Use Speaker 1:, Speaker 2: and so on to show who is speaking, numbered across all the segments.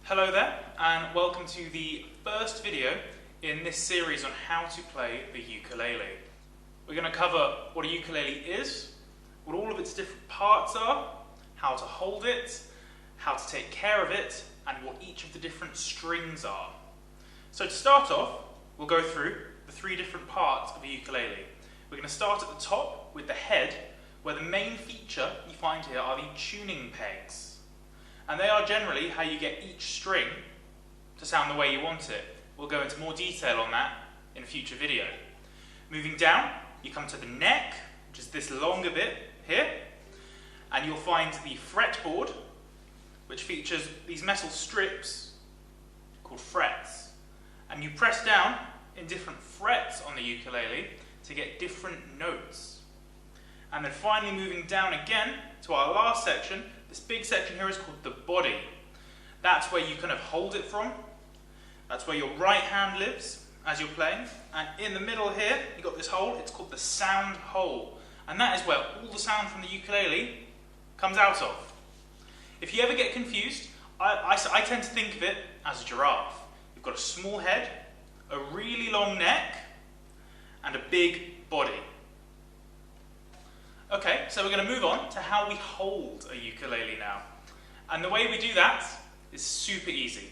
Speaker 1: Hello there, and welcome to the first video in this series on how to play the ukulele. We're going to cover what a ukulele is, what all of its different parts are, how to hold it, how to take care of it, and what each of the different strings are. So to start off, we'll go through the three different parts of a ukulele. We're going to start at the top with the head, where the main feature you find here are the tuning pegs. And they are generally how you get each string to sound the way you want it. We'll go into more detail on that in a future video. Moving down, you come to the neck, which is this longer bit here, and you'll find the fretboard, which features these metal strips called frets. And you press down in different frets on the ukulele to get different notes. And then finally moving down again to our last section, this big section here is called the body. That's where you kind of hold it from. That's where your right hand lives as you're playing. And in the middle here, you've got this hole, it's called the sound hole. And that is where all the sound from the ukulele comes out of. If you ever get confused, I tend to think of it as a giraffe. You've got a small head, a really long neck, and a big body. Okay, so we're going to move on to how we hold a ukulele now. And the way we do that is super easy.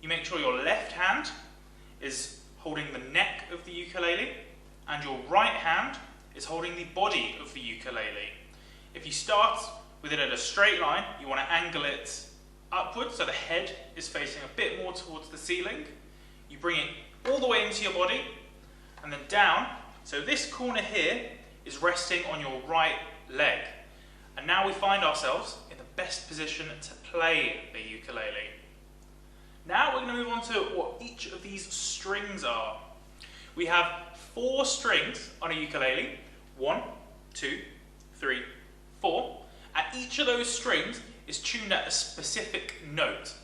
Speaker 1: You make sure your left hand is holding the neck of the ukulele and your right hand is holding the body of the ukulele. If you start with it at a straight line, you want to angle it upwards so the head is facing a bit more towards the ceiling. You bring it all the way into your body and then down. So this corner here is resting on your right leg. And now we find ourselves in the best position to play the ukulele. Now we're going to move on to what each of these strings are. We have 4 strings on a ukulele. 1, 2, 3, 4. And each of those strings is tuned at a specific note.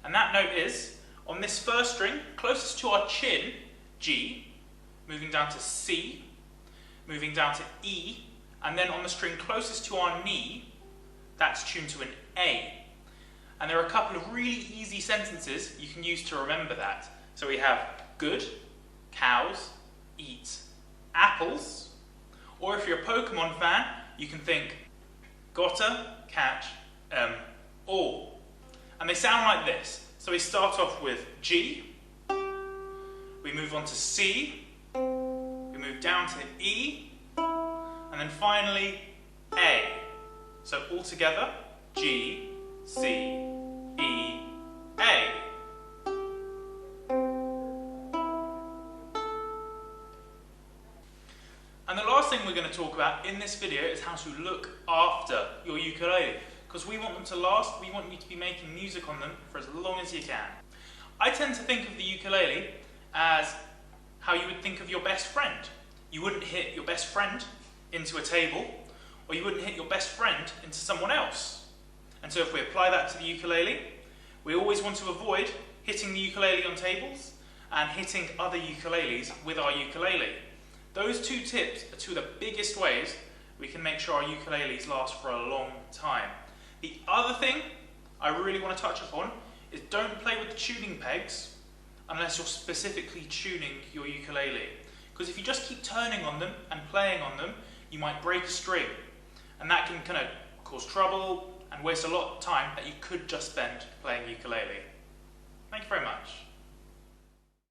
Speaker 1: And that note is, on this first string, closest to our chin, G, moving down to C, moving down to E, and then on the string closest to our knee, that's tuned to an A. And there are a couple of really easy sentences you can use to remember that. So we have good, cows, eat, apples. Or if you're a Pokemon fan, you can think gotta, catch, all. And they sound like this. So we start off with G, we move on to C, we move down to E, and then finally A. So all together, G, C, E, A. And the last thing we're going to talk about in this video is how to look after your ukulele. Because we want them to last, we want you to be making music on them for as long as you can. I tend to think of the ukulele as how you would think of your best friend. You wouldn't hit your best friend into a table, or you wouldn't hit your best friend into someone else. And so if we apply that to the ukulele, we always want to avoid hitting the ukulele on tables and hitting other ukuleles with our ukulele. Those 2 tips are 2 of the biggest ways we can make sure our ukuleles last for a long time. The other thing I really want to touch upon is don't play with the tuning pegs unless you're specifically tuning your ukulele. Because if you just keep turning on them and playing on them, you might break a string. And that can kind of cause trouble and waste a lot of time that you could just spend playing ukulele. Thank you very much.